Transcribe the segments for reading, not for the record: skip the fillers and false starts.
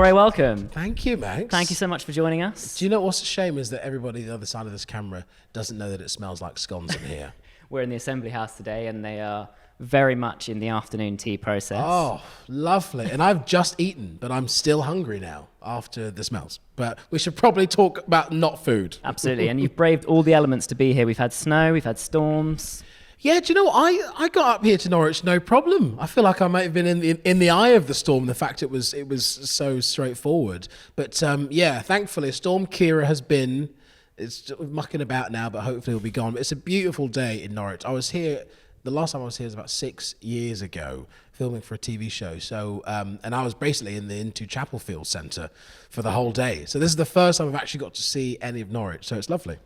Foray, welcome. Thank you, Max. Thank you so much for joining us. Do you know what's a shame is that everybody on the other side of this camera doesn't know that it smells like scones in here. We're in the Assembly House today, and they are very much in the afternoon tea process. Oh, lovely. And I've just eaten, but I'm still hungry now after the smells. But we should probably talk about not food. Absolutely. And you've braved all the elements to be here. We've had snow, we've had storms. Yeah, do you know what? I got up here to Norwich no problem. I feel like I might have been in the eye of the storm. The fact it was so straightforward. But yeah, thankfully, Storm Kira has been. It's mucking about now, but hopefully it'll be gone. But it's a beautiful day in Norwich. I was here. The last time I was here was about 6 years ago, filming for a TV show. So, and I was basically in the Into Chapelfield Centre for the whole day. So this is the first time I've actually got to see any of Norwich. So it's lovely.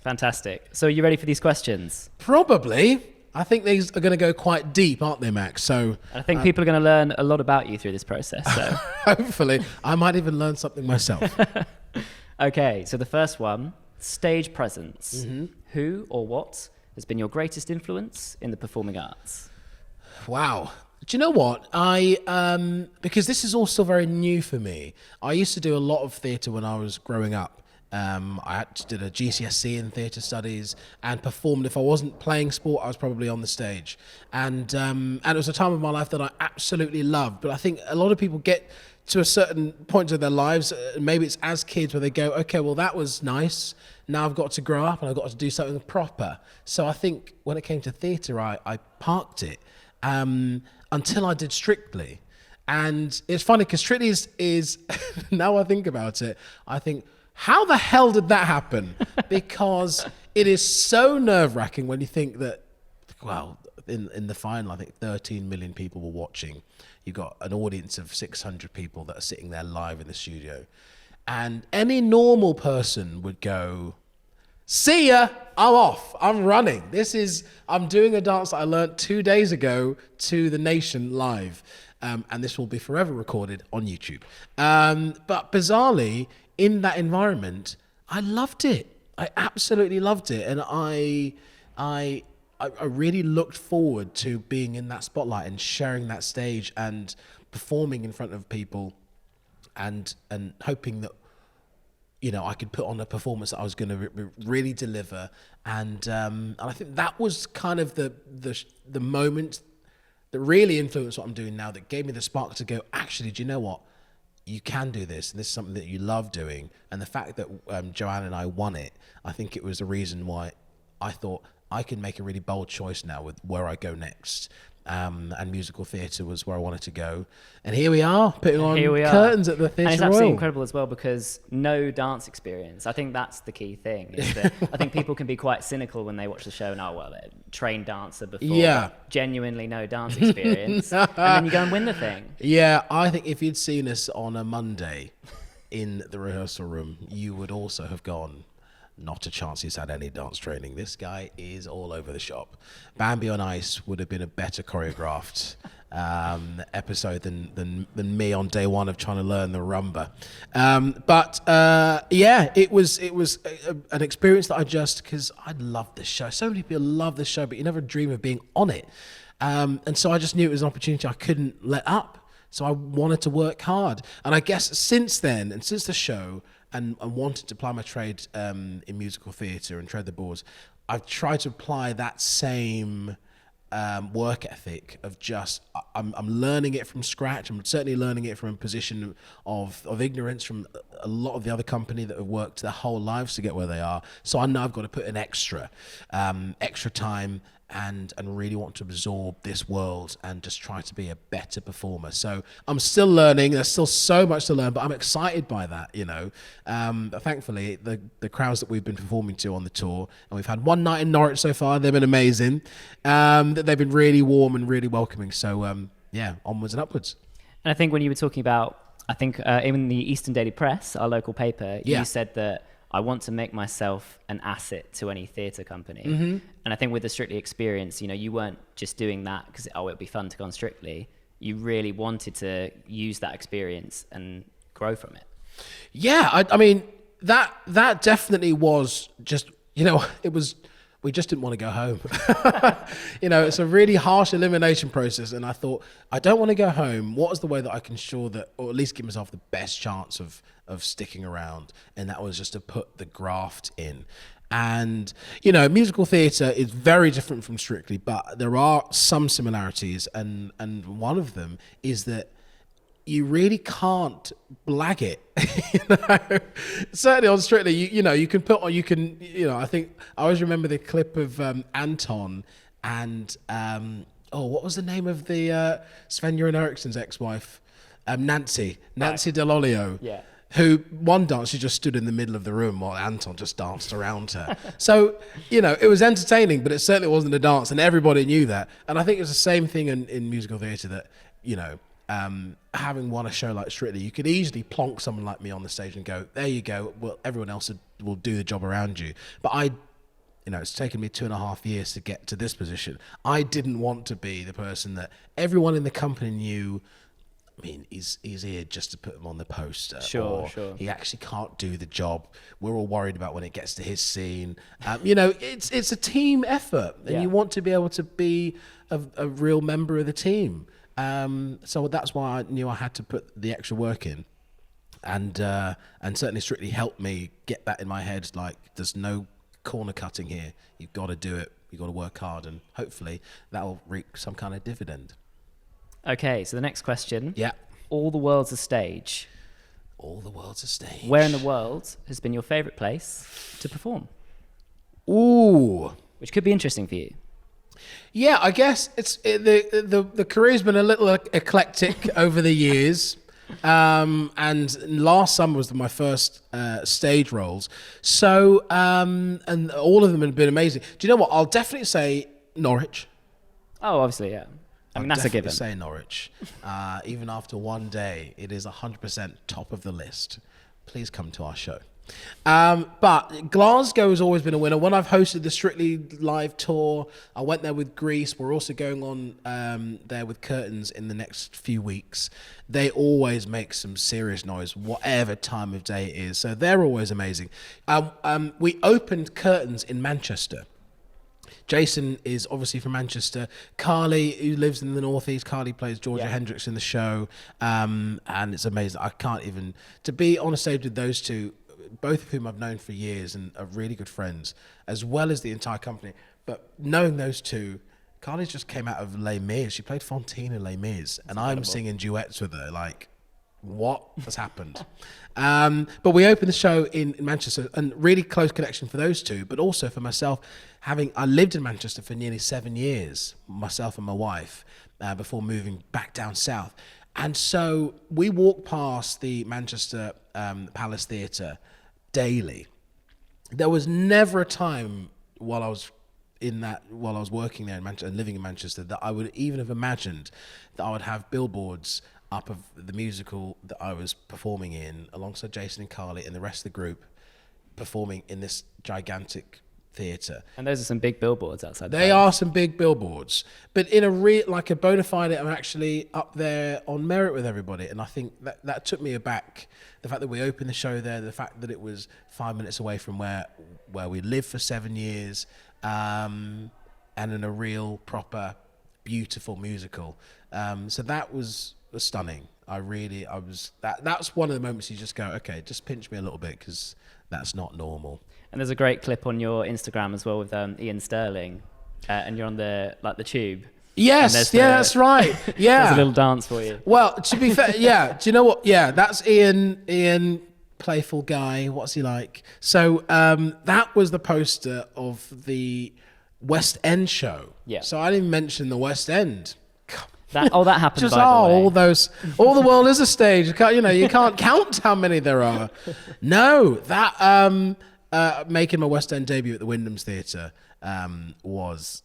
Fantastic. So are you ready for these questions? Probably. I think these are going to go quite deep, aren't they, Max? So I think people are going to learn a lot about you through this process. So hopefully, I might even learn something myself. Okay, so the first one, stage presence. Mm-hmm. Who or what has been your greatest influence in the performing arts? Wow. Do you know what? Because this is all still very new for me. I used to do a lot of theatre when I was growing up. I did a GCSE in theatre studies and performed. If I wasn't playing sport, I was probably on the stage. And it was a time of my life that I absolutely loved. But I think a lot of people get to a certain point of their lives, maybe it's as kids, where they go, okay, well, that was nice. Now I've got to grow up and I've got to do something proper. So I think when it came to theatre, I parked it until I did Strictly. And it's funny because Strictly is now I think about it, I think, how the hell did that happen? Because it is so nerve-wracking when you think that, well, in the final, I think 13 million people were watching. You've got an audience of 600 people that are sitting there live in the studio. And any normal person would go, see ya, I'm off, I'm running. I'm doing a dance that I learned 2 days ago to the nation live. And this will be forever recorded on YouTube. But bizarrely, in that environment, I loved it. I absolutely loved it. And I really looked forward to being in that spotlight and sharing that stage and performing in front of people and hoping that, you know, I could put on a performance that I was going to really deliver. And I think that was kind of the moment that really influenced what I'm doing now, that gave me the spark to go, actually, do you know what? You can do this, and this is something that you love doing. And the fact that Joanne and I won it, I think it was the reason why I thought I can make a really bold choice now with where I go next. And musical theatre was where I wanted to go. And here we are, putting on curtains at the Theatre Royal. And it's absolutely incredible as well, because no dance experience. I think that's the key thing. Is that I think people can be quite cynical when they watch the show and, oh, well, they're a trained dancer before. Yeah. Genuinely no dance experience. And then you go and win the thing. Yeah, I think if you'd seen us on a Monday in the rehearsal room, you would also have gone, not a chance he's had any dance training. This guy is all over the shop. Bambi on Ice would have been a better choreographed episode than me on day one of trying to learn the rumba. But yeah, it was an experience that because I love this show. So many people love this show, but you never dream of being on it. And so I just knew it was an opportunity I couldn't let up. So I wanted to work hard. And I guess since then, and since the show, and wanted to apply my trade in musical theatre and tread the boards, I've tried to apply that same work ethic of just, I'm learning it from scratch. I'm certainly learning it from a position of ignorance from a lot of the other company that have worked their whole lives to get where they are. So I know I've got to put in extra time and really want to absorb this world and just try to be a better performer. So I'm still learning. There's still so much to learn, but I'm excited by that, you know. But thankfully, the crowds that we've been performing to on the tour, and we've had one night in Norwich so far, they've been amazing. They've been really warm and really welcoming. So yeah, onwards and upwards. And I think when you were talking about, I think in the Eastern Daily Press, our local paper, you said that I want to make myself an asset to any theatre company. Mm-hmm. And I think with the Strictly experience, you know, you weren't just doing that because, it'd be fun to go on Strictly. You really wanted to use that experience and grow from it. Yeah, I mean, that definitely was just, you know, it was we just didn't want to go home. It's a really harsh elimination process. And I thought, I don't want to go home. What is the way that I can ensure that, or at least give myself the best chance of sticking around? And that was just to put the graft in. And, musical theatre is very different from Strictly, but there are some similarities. And one of them is that you really can't blag it. Certainly on Strictly, you can put on, I think I always remember the clip of Anton and, what was the name of the Sven-Göran Eriksson's ex-wife? Nancy Dell'Olio. Yeah. Who one dance, she just stood in the middle of the room while Anton just danced around her. So, it was entertaining, but it certainly wasn't a dance, and everybody knew that. And I think it's the same thing in musical theatre that, having won a show like Strictly, you could easily plonk someone like me on the stage and go, there you go, well, everyone else will do the job around you. But it's taken me 2.5 years to get to this position. I didn't want to be the person that everyone in the company knew. I mean, he's here just to put him on the poster. Sure. He actually can't do the job. We're all worried about when it gets to his scene. It's a team effort, and you want to be able to be a real member of the team. So that's why I knew I had to put the extra work in, and certainly Strictly helped me get that in my head. Like, there's no corner cutting here. You've got to do it. You've got to work hard, and hopefully that'll reap some kind of dividend. Okay, so the next question. Yeah. All the world's a stage. All the world's a stage. Where in the world has been your favourite place to perform? Ooh. Which could be interesting for you. Yeah, I guess the career's been a little eclectic over the years. And last summer was my first stage roles. So, and all of them have been amazing. Do you know what? I'll definitely say Norwich. Oh, obviously, yeah. I mean, that's a given. Say Norwich. Even after one day, it is 100% top of the list. Please come to our show. But Glasgow has always been a winner. When I've hosted the Strictly Live tour, I went there with Greece. We're also going on there with Curtains in the next few weeks. They always make some serious noise, whatever time of day it is. So they're always amazing. We opened Curtains in Manchester. Jason is obviously from Manchester. Carly, who lives in the northeast, Carly plays Georgia Hendricks in the show, and it's amazing. I can't even to be on a stage with those two, both of whom I've known for years and are really good friends, as well as the entire company. But knowing those two, Carly just came out of Les Mis. She played Fantine in Les Mis, and I'm singing duets with her. Like, what has happened? But we opened the show in Manchester, and really close connection for those two, but also for myself. I lived in Manchester for nearly 7 years, myself and my wife, before moving back down south. And so we walked past the Manchester Palace Theatre daily. There was never a time while I was working there in Manchester and living in Manchester that I would even have imagined that I would have billboards up of the musical that I was performing in alongside Jason and Carly and the rest of the group, performing in this gigantic theatre. And those are some big billboards outside. They are some big billboards, but in a bona fide, I'm actually up there on merit with everybody. And I think that took me aback. The fact that we opened the show there, the fact that it was 5 minutes away from where we lived for 7 years, and in a real, proper, beautiful musical. So that was stunning. That's one of the moments you just go, okay, just pinch me a little bit, because that's not normal. And there's a great clip on your Instagram as well with Ian Sterling, and you're on the tube. Yes, that's right. Yeah, there's a little dance for you. Well, to be fair, yeah. Do you know what? Yeah, that's Ian, playful guy. What's he like? So that was the poster of the West End show. Yeah. So I didn't mention the West End. That happened. Just by the way. all the world is a stage. You can't count how many there are. No, that making my West End debut at the Wyndham's Theatre was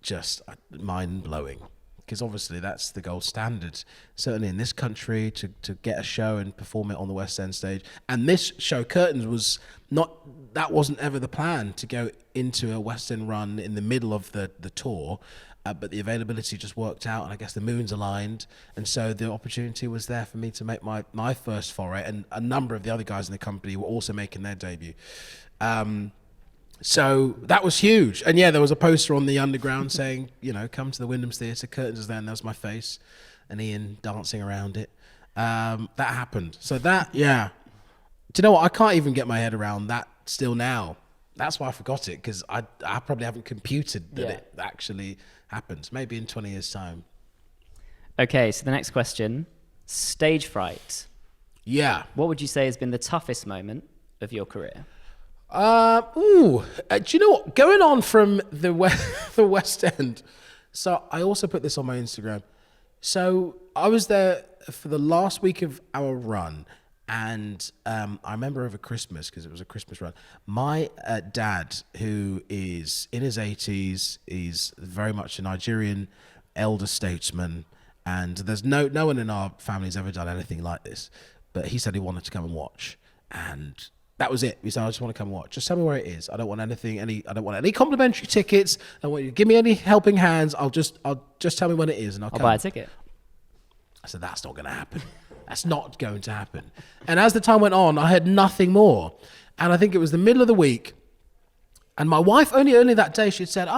just mind blowing, because obviously that's the gold standard, certainly in this country, to get a show and perform it on the West End stage. And this show, Curtains, wasn't ever the plan to go into a West End run in the middle of the tour. But the availability just worked out, and I guess the moons aligned, and so the opportunity was there for me to make my first foray, and a number of the other guys in the company were also making their debut. So that was huge. And yeah, there was a poster on the underground saying, come to the Wyndham's Theatre, curtains is there, and that was my face, and Ian dancing around it. That happened. So that, yeah. Do you know what? I can't even get my head around that still now. That's why I forgot it, because I probably haven't computed that it actually happened. Maybe in 20 years' time. Okay, so the next question, stage fright. Yeah. What would you say has been the toughest moment of your career? Do you know what? Going on from the West End. So I also put this on my Instagram. So I was there for the last week of our run. And I remember over Christmas, because it was a Christmas run, my dad, who is in his 80s, he's very much a Nigerian elder statesman, and there's no one in our family's ever done anything like this. But he said he wanted to come and watch, and that was it. He said, I just want to come and watch. Just tell me where it is. I don't want anything. I don't want any complimentary tickets. I don't want you to give me any helping hands. I'll just tell me when it is, and I'll come. Buy a ticket. I said, that's not going to happen. That's not going to happen. And as the time went on, I heard nothing more. And I think it was the middle of the week. And my wife, only that day, she had said,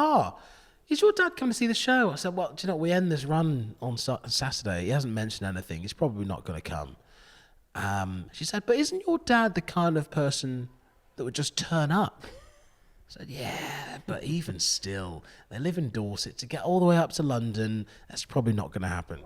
is your dad coming to see the show? I said, well, do you know, we end this run on Saturday. He hasn't mentioned anything. He's probably not going to come. She said, but isn't your dad the kind of person that would just turn up? I said, yeah, but even still, they live in Dorset. To get all the way up to London, that's probably not going to happen.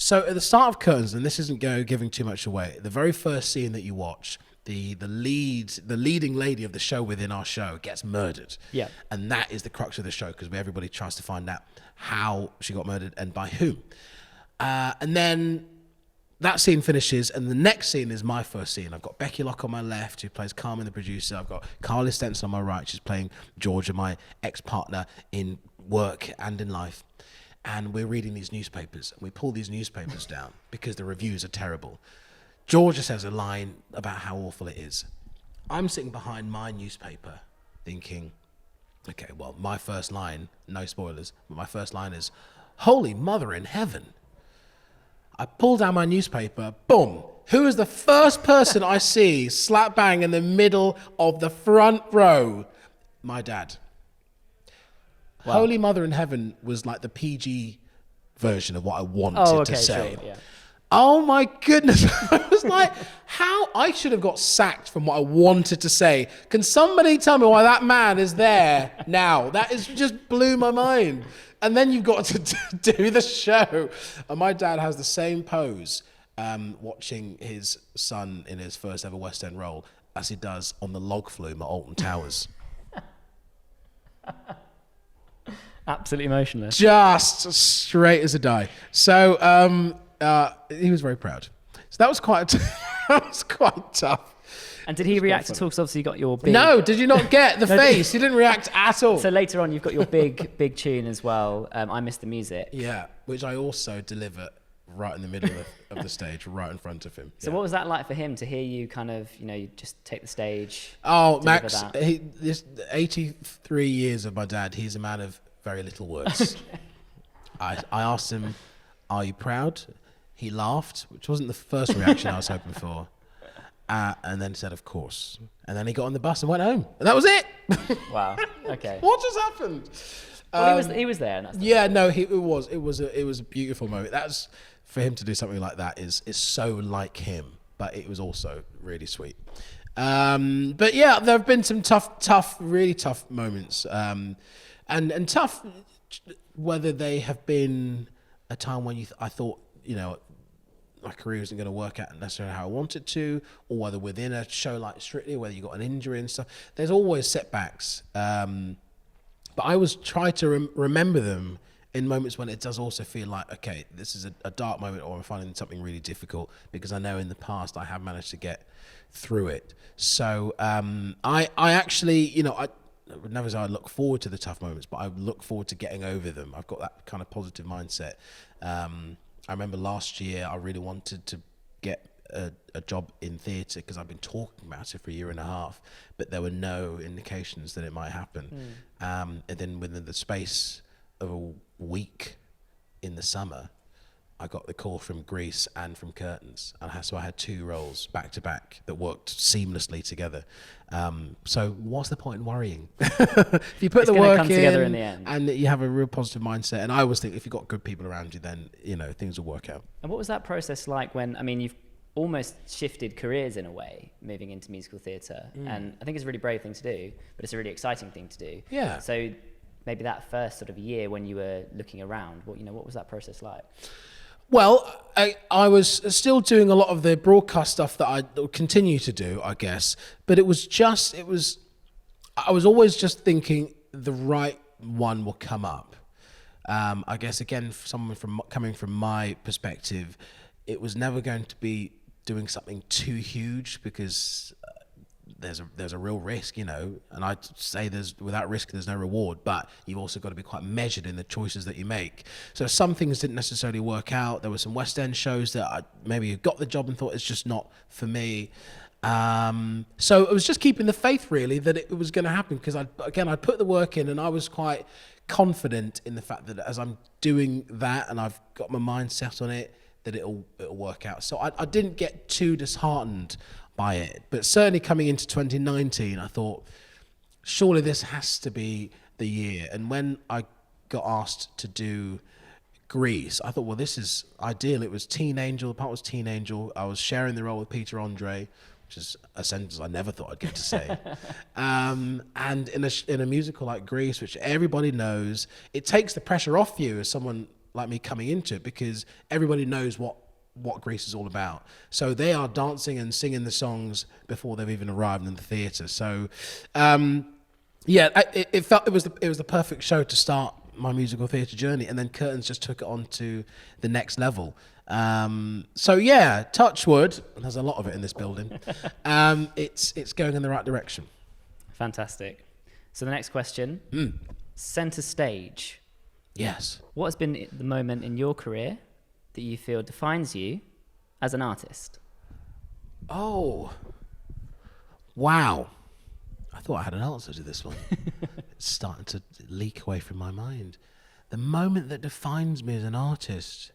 So at the start of Curtains, and this isn't giving too much away, the very first scene that you watch, the leading lady of the show within our show gets murdered. Yeah. And that is the crux of the show, because everybody tries to find out how she got murdered and by whom. And then that scene finishes, and the next scene is my first scene. I've got Becky Locke on my left, who plays Carmen, the producer. I've got Carly Stenson on my right, she's playing Georgia, my ex-partner in work and in life. And we're reading these newspapers, and we pull these newspapers down because the reviews are terrible. Georgia says a line about how awful it is. I'm sitting behind my newspaper thinking, okay, well, my first line, no spoilers, but my first line is, Holy Mother in Heaven. I pull down my newspaper, boom. Who is the first person I see slap bang in the middle of the front row? My dad. Wow. Holy Mother in Heaven was like the PG version of what I wanted to say. Sure, yeah. Oh my goodness. I was like, how? I should have got sacked from what I wanted to say. Can somebody tell me why that man is there now? That is just blew my mind. And then you've got to do the show. And my dad has the same pose watching his son in his first ever West End role as he does on the log flume at Alton Towers. Absolutely emotionless. Just straight as a die. So he was very proud. So that was quite tough. And did he react at all? Because obviously you got your big... No, did you not get the face? He didn't react at all. So later on, you've got your big tune as well. I Miss the Music. Yeah, which I also deliver right in the middle of the stage, right in front of him. So what was that like for him to hear you kind of, you just take the stage? Oh, Max, this 83 years of my dad, he's a man of very little words. I asked him, are you proud? He laughed, which wasn't the first reaction I was hoping for. And then said, of course. And then he got on the bus and went home. And that was it. Wow. Okay. What just happened? Well, he was there. And that's it was a beautiful moment. That's, for him to do something like that is so like him. But it was also really sweet. But yeah, there have been some really tough moments. And tough, whether they have been a time when I thought, my career isn't going to work out necessarily how I want it to, or whether within a show like Strictly, whether you got an injury and stuff, there's always setbacks. But I always try to remember them in moments when it does also feel like, okay, this is a dark moment, or I'm finding something really difficult, because I know in the past I have managed to get through it. So I actually, I would never say I look forward to the tough moments, but I look forward to getting over them. I've got that kind of positive mindset. I remember last year I really wanted to get a job in theatre, because I've been talking about it for a year and a half, but there were no indications that it might happen. And then within the space of a week in the summer, I got the call from Grease and from Curtains, and so I had 2 roles back to back that worked seamlessly together. So what's the point in worrying? If you put the work come together in the end, and you have a real positive mindset, and I always think if you've got good people around you, then things will work out. And what was that process like when, I mean, you've almost shifted careers in a way, moving into musical theatre, and I think it's a really brave thing to do, but it's a really exciting thing to do. Yeah. So maybe that first sort of year when you were looking around, what was that process like? Well, I was still doing a lot of the broadcast stuff that I continue to do, I guess, but I was always just thinking the right one will come up. I guess, again, coming from my perspective, it was never going to be doing something too huge because there's a real risk, and I'd say without risk there's no reward, but you've also got to be quite measured in the choices that you make. So some things didn't necessarily work out. There were some West End shows that I maybe got the job and thought it's just not for me. So it was just keeping the faith really that it was going to happen, because I put the work in, and I was quite confident in the fact that as I'm doing that and I've got my mind set on it, that it'll work out. So I didn't get too disheartened by it, but certainly coming into 2019, I thought, surely this has to be the year. And when I got asked to do Grease, I thought, well, this is ideal. It was Teen Angel, the part was Teen Angel. I was sharing the role with Peter Andre, which is a sentence I never thought I'd get to say. And in a musical like Grease, which everybody knows, it takes the pressure off you as someone like me coming into it, because everybody knows what Grease is all about. So they are dancing and singing the songs before they've even arrived in the theatre. So, it felt it was the perfect show to start my musical theatre journey, and then Curtains just took it on to the next level. Touch wood, and there's a lot of it in this building. It's going in the right direction. Fantastic. So the next question, centre stage. Yes. What has been the moment in your career that you feel defines you as an artist? Oh, wow. I thought I had an answer to this one. It's starting to leak away from my mind. The moment that defines me as an artist.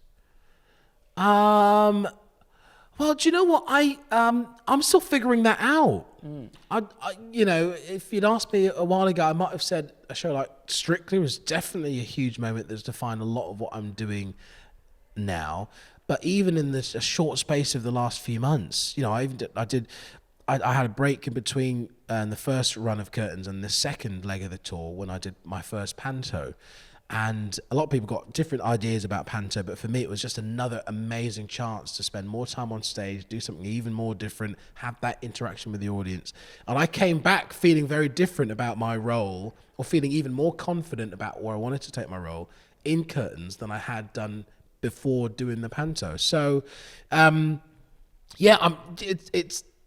Well, do you know what? I'm still figuring that out. If you'd asked me a while ago, I might have said a show like Strictly was definitely a huge moment that's defined a lot of what I'm doing now. But even in this a short space of the last few months, I had a break in between the first run of Curtains and the second leg of the tour when I did my first panto. And a lot of people got different ideas about panto, but for me it was just another amazing chance to spend more time on stage, do something even more different, have that interaction with the audience. And I came back feeling very different about my role, or feeling even more confident about where I wanted to take my role in Curtains than I had done before doing the panto. So,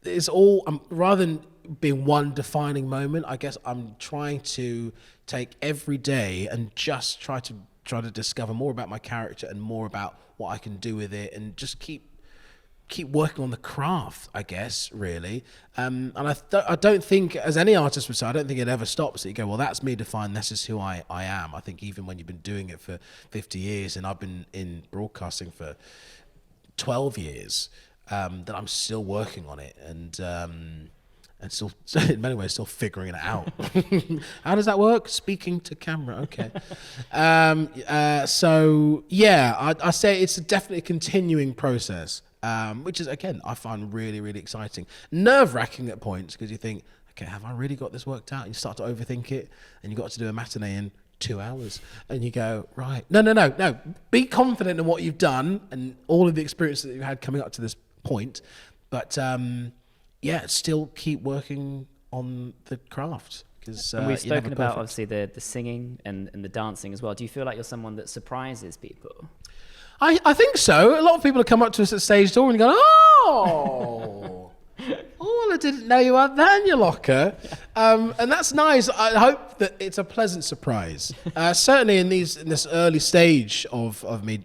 it's all, rather than being one defining moment, I guess I'm trying to take every day and just try to discover more about my character and more about what I can do with it, and just keep working on the craft, I guess, really. And I don't think, as any artist would say, I don't think it ever stops that you go, well, that's me defined, this is who I am. I think even when you've been doing it for 50 years, and I've been in broadcasting for 12 years, that I'm still working on it, and still, in many ways, still figuring it out. How does that work? Speaking to camera, okay. I say it's definitely a continuing process, which is, again, I find really, really exciting. Nerve-wracking at points, because you think, okay, have I really got this worked out? And you start to overthink it, and you've got to do a matinee in 2 hours, and you go, right, no. Be confident in what you've done and all of the experience that you've had coming up to this point, but still keep working on the craft. And we've spoken about obviously the singing and the dancing as well. Do you feel like you're someone that surprises people? I think so. A lot of people have come up to us at stage door and go, oh, well, I didn't know you had that in your locker. And that's nice. I hope that it's a pleasant surprise. Certainly in this early stage of me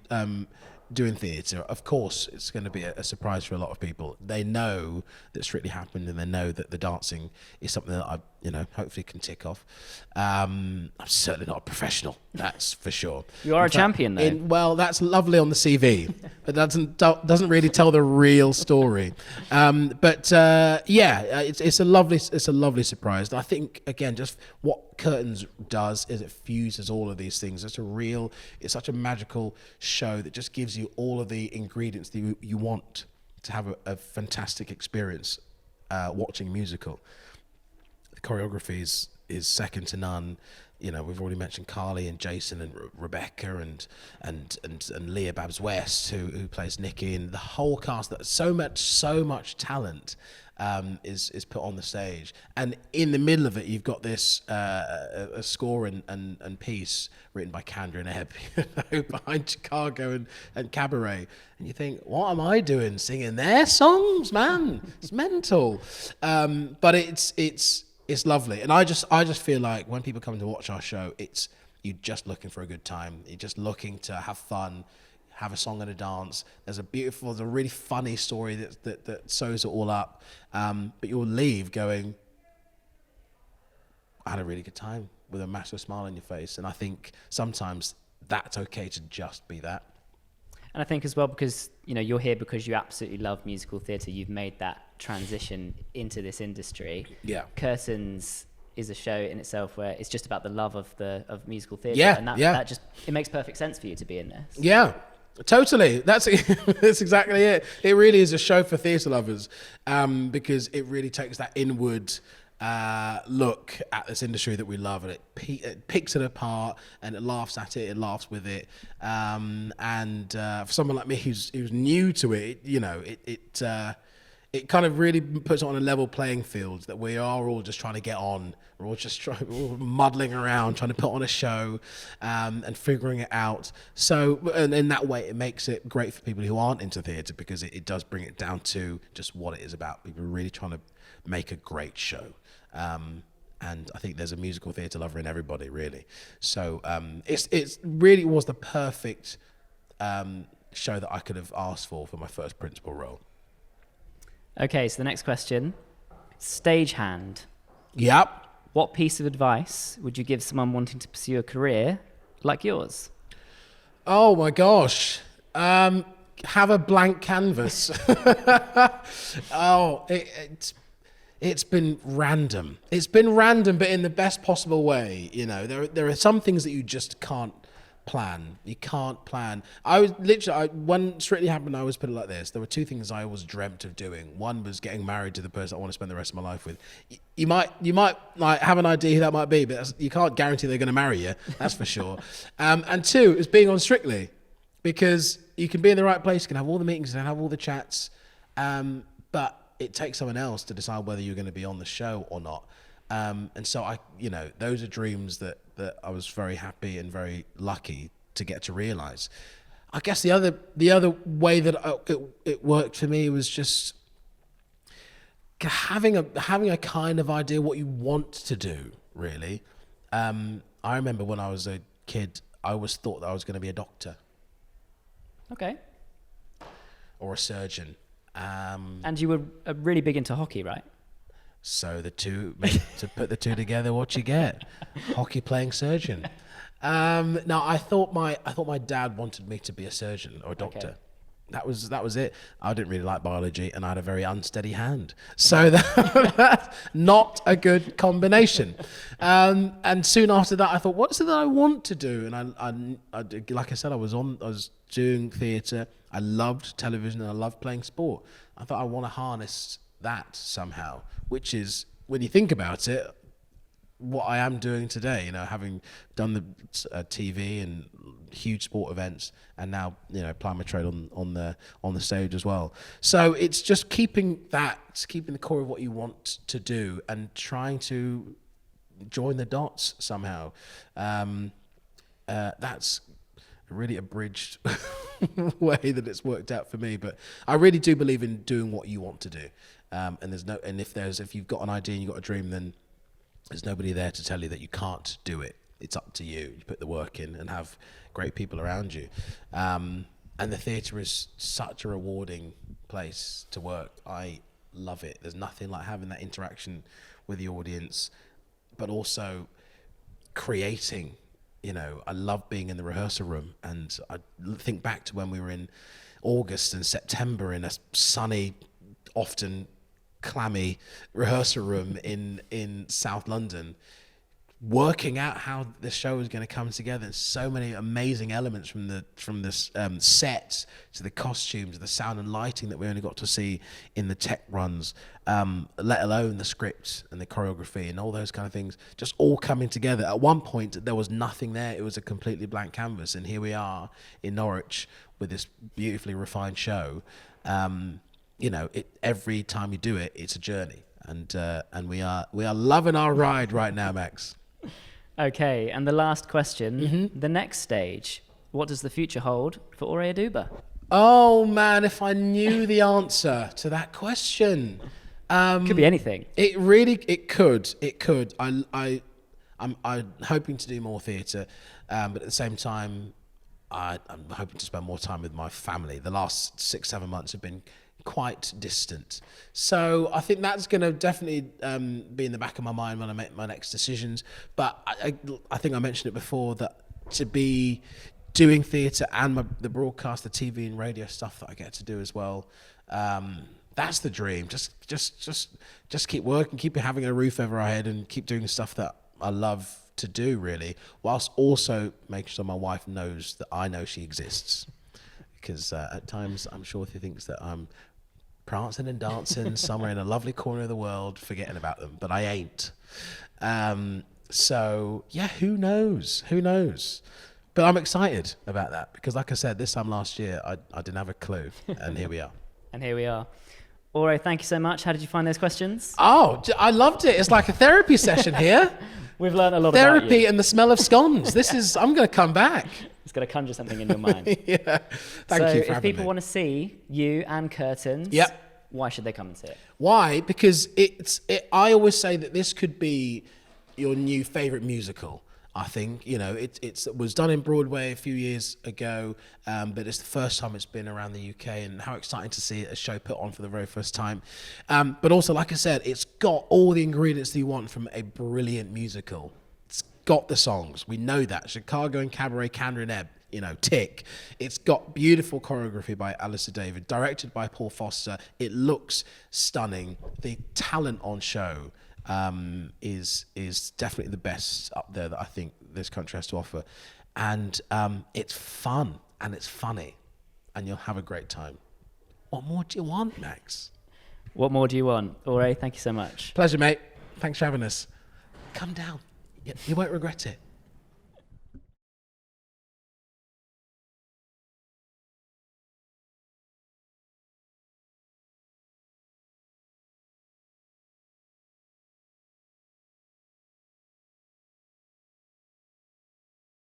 doing theatre, of course, it's going to be a surprise for a lot of people. They know that Strictly happened, and they know that the dancing is something that hopefully can tick off. I'm certainly not a professional, that's for sure. You are a champion, though. Well, that's lovely on the CV, but doesn't really tell the real story. It's a lovely surprise. I think, again, just what Curtains does is it fuses all of these things. It's such a magical show that just gives you all of the ingredients that you want to have a fantastic experience watching a musical. The choreography is second to none. We've already mentioned Carly and Jason and Rebecca and Leah Babs West who plays Nikki, and the whole cast. That so much talent is put on the stage, and in the middle of it you've got this a score and piece written by Kandra and Ebb behind Chicago and Cabaret, and you think, what am I doing singing their songs, man? It's mental. But it's lovely, and I just feel like when people come to watch our show, you're just looking for a good time. You're just looking to have fun, have a song and a dance. There's a really funny story that sews it all up, but you'll leave going, I had a really good time with a massive smile on your face. And I think sometimes that's okay to just be that. And I think as well, because you're here because you absolutely love musical theatre, you've made that transition into this industry. Yeah. Curtains is a show in itself where it's just about the love of musical theatre. Yeah, and that just, it makes perfect sense for you to be in this. Yeah, totally. That's exactly it. It really is a show for theatre lovers, because it really takes that inward look at this industry that we love, and it picks it apart, and it laughs at it, it laughs with it, and for someone like me who's new to it, it kind of really puts it on a level playing field, that we are all just trying to get on. We're all muddling around, trying to put on a show, and figuring it out. So, and in that way, it makes it great for people who aren't into theatre, because it does bring it down to just what it is about. People are really trying to make a great show. And I think there's a musical theatre lover in everybody, really. So it's really was the perfect show that I could have asked for my first principal role. Okay, so the next question, stagehand. Yep. What piece of advice would you give someone wanting to pursue a career like yours? Oh my gosh. Have a blank canvas. It's been random. It's been random, but in the best possible way. There are some things that you just can't plan. You can't plan. When Strictly happened, I always put it like this. There were two things I always dreamt of doing. One was getting married to the person I want to spend the rest of my life with. You might like have an idea who that might be, but you can't guarantee they're going to marry you. That's for sure. And two is being on Strictly, because you can be in the right place, you can have all the meetings and have all the chats, but it takes someone else to decide whether you're going to be on the show or not. And so those are dreams that I was very happy and very lucky to get to realize. I guess the other way that it worked for me was just having a kind of idea what you want to do, really. I remember when I was a kid, I always thought that I was going to be a doctor. Okay. Or a surgeon. And you were really big into hockey, right? So to put the two together, what you get? Hockey playing surgeon. Now I thought my dad wanted me to be a surgeon or a doctor. Okay. That was it. I didn't really like biology, and I had a very unsteady hand, so that's not a good combination. And soon after that, I thought, what is it that I want to do? And I like I said, I was doing theatre. I loved television and I loved playing sport. I thought I want to harness that somehow, which is, when you think about it, what I am doing today, having done the TV and huge sport events, and now applying my trade on the stage as well. So it's just keeping the core of what you want to do and trying to join the dots somehow. That's a really abridged way that it's worked out for me, but I really do believe in doing what you want to do. And if you've got an idea and you've got a dream, then there's nobody there to tell you that you can't do it. It's up to you. You put the work in and have great people around you. And the theatre is such a rewarding place to work. I love it. There's nothing like having that interaction with the audience. but also creating. You know, I love being in the rehearsal room, and I think back to when we were in August and September in a sunny, often clammy rehearsal room in South London, working out how the show was going to come together. And so many amazing elements from the set to the costumes, the sound and lighting that we only got to see in the tech runs, let alone the script and the choreography and all those kind of things, just all coming together. At one point, there was nothing there. It was a completely blank canvas. And here we are in Norwich with this beautifully refined show. You know, every time you do it, it's a journey. And we are loving our ride right now, Max. Okay, and the last question, the next stage. What does the future hold for Oduba? Oh man, if I knew the answer to that question. Could be anything. It could. I'm hoping to do more theatre, but at the same time, I'm hoping to spend more time with my family. The last 6-7 months have been quite distant, so I think that's going to definitely be in the back of my mind when I make my next decisions. But I think I mentioned it before, that to be doing theatre and the broadcast, the TV and radio stuff that I get to do as well, that's the dream. Just keep working, keep having a roof over our head, and keep doing stuff that I love to do, really, whilst also making sure my wife knows that I know she exists. Because at times I'm sure she thinks that I'm prancing and dancing somewhere in a lovely corner of the world, forgetting about them, but I ain't. So yeah, who knows? But I'm excited about that, because like I said, this time last year, I didn't have a clue, and here we are. And here we are. Ore, thank you so much. How did you find those questions? Oh, I loved it. It's like a therapy session here. We've learned a lot Therapy about you. and the smell of scones. I'm going to come back. It's going to conjure something in your mind. Yeah. Thank you for having me. If people want to see you and Curtains, why should they come and see it? Why? Because I always say that this could be your new favorite musical. I think, you know, it was done in Broadway a few years ago, but it's the first time it's been around the UK, and how exciting to see a show put on for the very first time. But also, like I said, it's got all the ingredients that you want from a brilliant musical. It's got the songs. We know that. Chicago and Cabaret, Candor and Ebb, you know, tick. It's got beautiful choreography by Alistair David, directed by Paul Foster. It looks stunning. The talent on show is definitely the best up there that I think this country has to offer. And it's fun and it's funny, and you'll have a great time. What more do you want, Max? What more do you want? Ore, thank you so much. Pleasure, mate. Thanks for having us. Come down. You won't regret it.